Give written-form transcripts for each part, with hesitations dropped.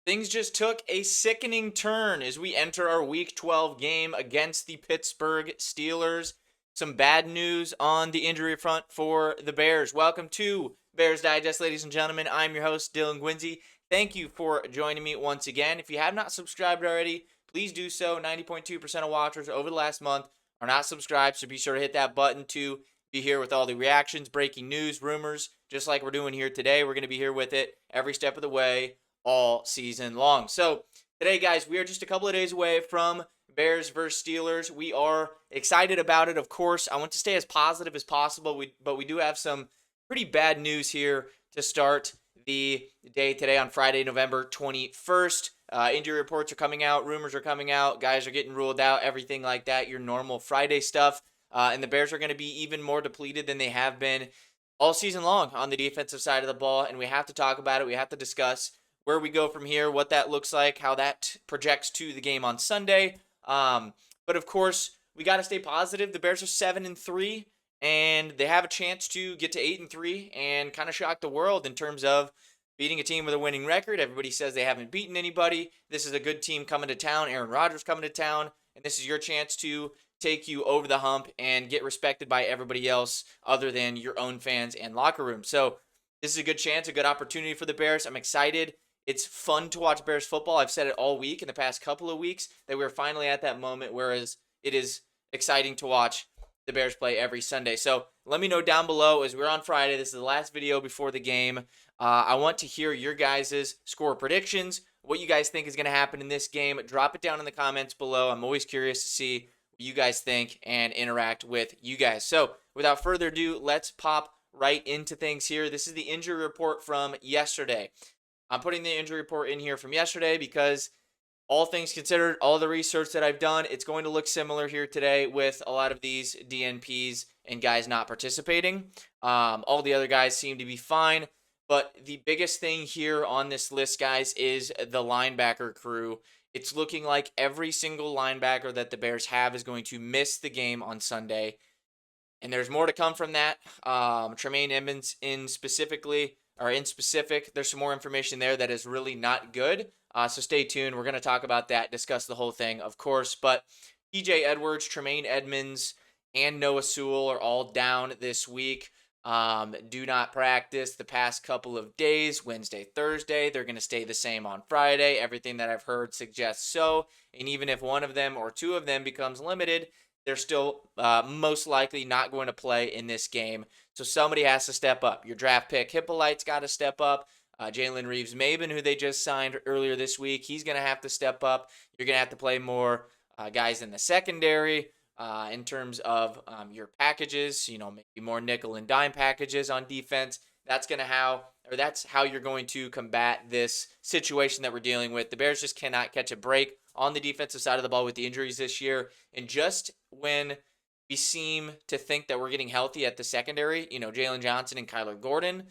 Things just took a sickening turn as we enter our Week 12 game against the Pittsburgh Steelers. Some bad news on the injury front for the Bears. Welcome to Bears Digest, ladies and gentlemen. I'm your host, Dylan Guinzy. Thank you for joining me once again. If you have not subscribed already, please do so. 90.2% of watchers over the last month are not subscribed, so be sure to hit that button to be here with all the reactions, breaking news, rumors, just like we're doing here today. We're going to be here with it every step of the way all season long. So today, guys, we are just a couple of days away from Bears versus Steelers. We are excited about it, of course. I want to stay as positive as possible, but we do have some pretty bad news here to start the day today on Friday, November 21st. Injury reports are coming out, rumors are coming out, guys are getting ruled out, everything like that, your normal Friday stuff. And the Bears are going to be even more depleted than they have been all season long on the defensive side of the ball, and we have to talk about it. We have to discuss where we go from here, what that looks like, how that projects to the game on Sunday. But of course, we got to stay positive. The Bears are 7-3, and they have a chance to get to 8-3 and kind of shock the world in terms of beating a team with a winning record. Everybody says they haven't beaten anybody. This is a good team coming to town. Aaron Rodgers coming to town, and this is your chance to take you over the hump and get respected by everybody else other than your own fans and locker room. So this is a good chance, a good opportunity for the Bears. I'm excited. It's fun to watch Bears football. I've said it all week in the past couple of weeks that we're finally at that moment, whereas it is exciting to watch the Bears play every Sunday. So let me know down below as we're on Friday. This is the last video before the game. I want to hear your guys' score predictions, what you guys think is going to happen in this game. Drop it down in the comments below. I'm always curious to see what you guys think and interact with you guys. So without further ado, let's pop right into things here. This is the injury report from yesterday. I'm putting the injury report in here from yesterday because all things considered, all the research that I've done, it's going to look similar here today with a lot of these DNPs and guys not participating. All the other guys seem to be fine. But the biggest thing here on this list, guys, is the linebacker crew. It's looking like every single linebacker that the Bears have is going to miss the game on Sunday. And there's more to come from that. Tremaine Edmonds in specific, there's some more information there that is really not good. So stay tuned. We're going to talk about that, discuss the whole thing, of course. But TJ Edwards, Tremaine Edmonds, and Noah Sewell are all down this week. Do not practice the past couple of days, Wednesday, Thursday. They're going to stay the same on Friday. Everything that I've heard suggests so. And even if one of them or two of them becomes limited, they're still most likely not going to play in this game. So somebody has to step up. Your draft pick, Hippolyte's got to step up. Jalen Reeves-Maybin, who they just signed earlier this week, he's going to have to step up. You're going to have to play more guys in the secondary in terms of your packages, maybe more nickel and dime packages on defense. That's how you're going to combat this situation that we're dealing with. The Bears just cannot catch a break on the defensive side of the ball with the injuries this year. And just when we seem to think that we're getting healthy at the secondary, Jaylon Johnson and Kyler Gordon,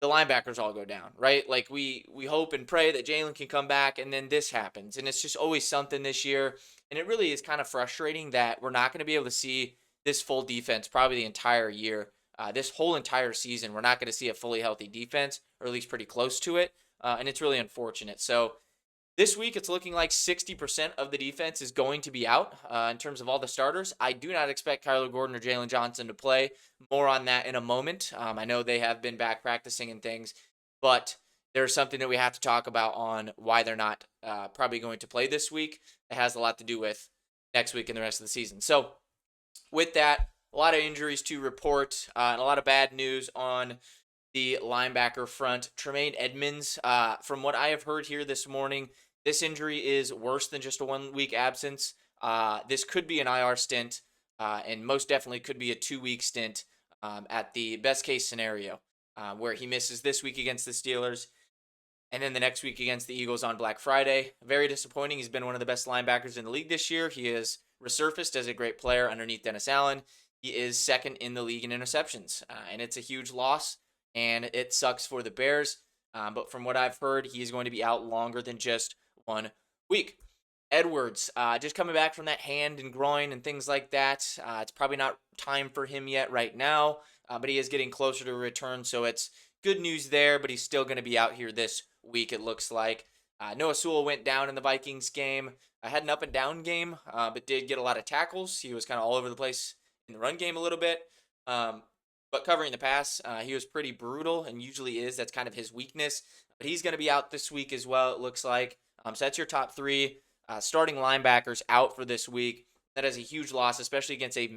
the linebackers all go down, right? Like we hope and pray that Jaylon can come back, and then this happens. And it's just always something this year. And it really is kind of frustrating that we're not going to be able to see this full defense probably the entire year. This whole entire season, we're not going to see a fully healthy defense, or at least pretty close to it. And it's really unfortunate. So this week, it's looking like 60% of the defense is going to be out in terms of all the starters. I do not expect Kyler Gordon or Jaylon Johnson to play. More on that in a moment. I know they have been back practicing and things, but there's something that we have to talk about on why they're not probably going to play this week. It has a lot to do with next week and the rest of the season. So with that, a lot of injuries to report and a lot of bad news on the linebacker front. Tremaine Edmonds, from what I have heard here this morning, this injury is worse than just a 1 week absence. This could be an IR stint, and most definitely could be a 2 week stint at the best case scenario, where he misses this week against the Steelers and then the next week against the Eagles on Black Friday. Very disappointing. He's been one of the best linebackers in the league this year. He has resurfaced as a great player underneath Dennis Allen. He is second in the league in interceptions, and it's a huge loss, and it sucks for the Bears. But from what I've heard, he is going to be out longer than just 1 week. Edwards, just coming back from that hand and groin and things like that. It's probably not time for him yet right now, but he is getting closer to a return, so it's good news there, but he's still going to be out here this week, it looks like. Noah Sewell went down in the Vikings game. I had an up and down game, but did get a lot of tackles. He was kind of all over the place in the run game a little bit. Um, but covering the pass, he was pretty brutal and usually is. That's kind of his weakness. But he's going to be out this week as well, it looks like. So that's your top three starting linebackers out for this week. That is a huge loss, especially against a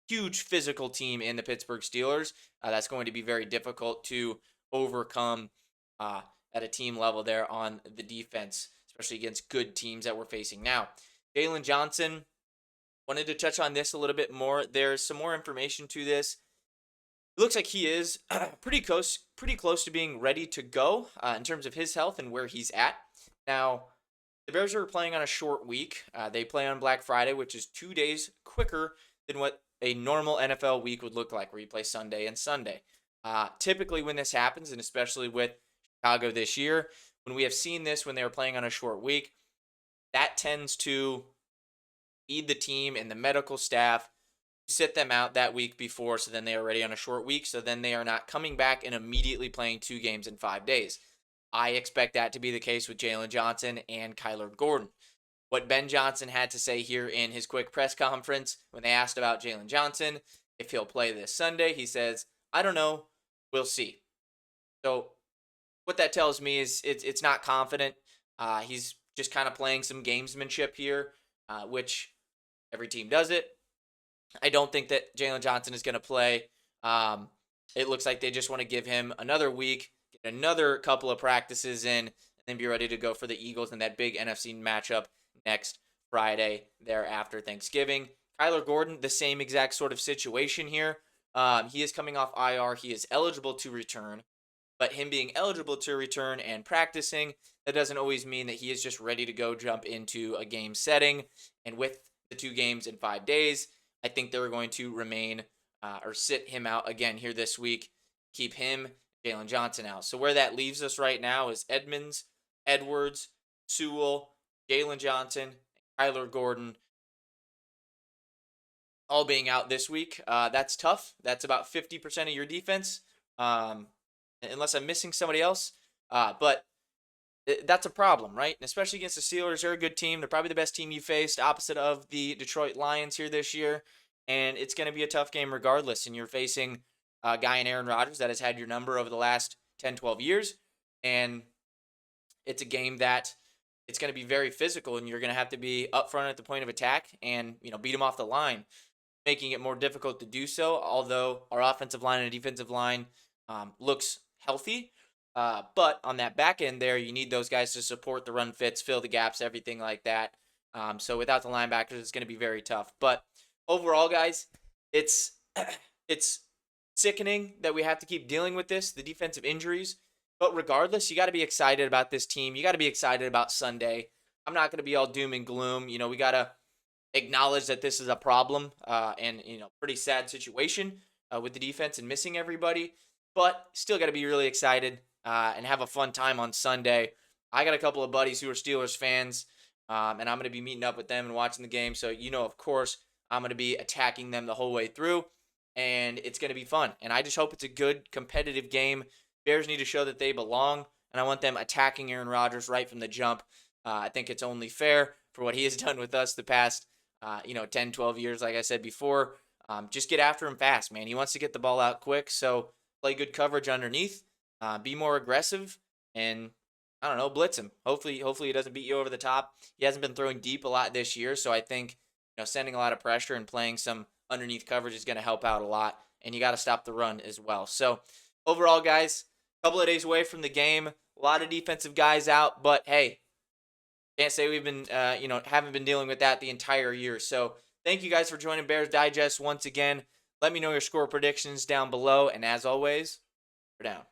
huge physical team in the Pittsburgh Steelers. That's going to be very difficult to overcome at a team level there on the defense, especially against good teams that we're facing now. Jaylon Johnson, wanted to touch on this a little bit more. There's some more information to this. It looks like he is pretty close to being ready to go in terms of his health and where he's at. Now, the Bears are playing on a short week. They play on Black Friday, which is 2 days quicker than what a normal NFL week would look like, where you play Sunday and Sunday. Typically when this happens, and especially with Chicago this year, when we have seen this when they were playing on a short week, that tends to feed the team and the medical staff, sit them out that week before, so then they are ready on a short week, so then they are not coming back and immediately playing 2 games in 5 days. I expect that to be the case with Jaylon Johnson and Kyler Gordon. What Ben Johnson had to say here in his quick press conference when they asked about Jaylon Johnson, if he'll play this Sunday, he says, I don't know, we'll see. So what that tells me is it's not confident. He's just kind of playing some gamesmanship here, which every team does it. I don't think that Jaylon Johnson is going to play. It looks like they just want to give him another week, get another couple of practices in, and then be ready to go for the Eagles in that big NFC matchup next Friday there after Thanksgiving. Kyler Gordon, the same exact sort of situation here. He is coming off IR. He is eligible to return. But him being eligible to return and practicing, that doesn't always mean that he is just ready to go jump into a game setting. And with the 2 games in 5 days, I think they're going to remain or sit him out again here this week, keep him, Jaylon Johnson out. So where that leaves us right now is Edmonds, Edwards, Sewell, Jaylon Johnson, Kyler Gordon, all being out this week. That's tough. That's about 50% of your defense, unless I'm missing somebody else. But that's a problem, right? And especially against the Steelers. They're a good team. They're probably the best team you faced, opposite of the Detroit Lions here this year. And it's going to be a tough game regardless. And you're facing a guy in Aaron Rodgers that has had your number over the last 10, 12 years. And it's a game that it's going to be very physical, and you're going to have to be up front at the point of attack and, beat him off the line, making it more difficult to do so, although our offensive line and defensive line looks healthy. But on that back end there, you need those guys to support the run fits, fill the gaps, everything like that. So without the linebackers, it's going to be very tough. But overall, guys, it's sickening that we have to keep dealing with this, the defensive injuries. But regardless, you got to be excited about this team. You got to be excited about Sunday. I'm not going to be all doom and gloom. We got to acknowledge that this is a problem and pretty sad situation with the defense and missing everybody. But still got to be really excited and have a fun time on Sunday. I got a couple of buddies who are Steelers fans, and I'm going to be meeting up with them and watching the game. So, of course, I'm going to be attacking them the whole way through, and it's going to be fun. And I just hope it's a good, competitive game. Bears need to show that they belong, and I want them attacking Aaron Rodgers right from the jump. I think it's only fair for what he has done with us the past, 10, 12 years, like I said before. Just get after him fast, man. He wants to get the ball out quick, so play good coverage underneath, be more aggressive, and, I don't know, blitz him. Hopefully he doesn't beat you over the top. He hasn't been throwing deep a lot this year, so I think, sending a lot of pressure and playing some underneath coverage is going to help out a lot, and you got to stop the run as well. So, overall, guys, a couple of days away from the game, a lot of defensive guys out, but hey, can't say we've been, haven't been dealing with that the entire year. So thank you guys for joining Bears Digest once again. Let me know your score predictions down below, and as always, we're down.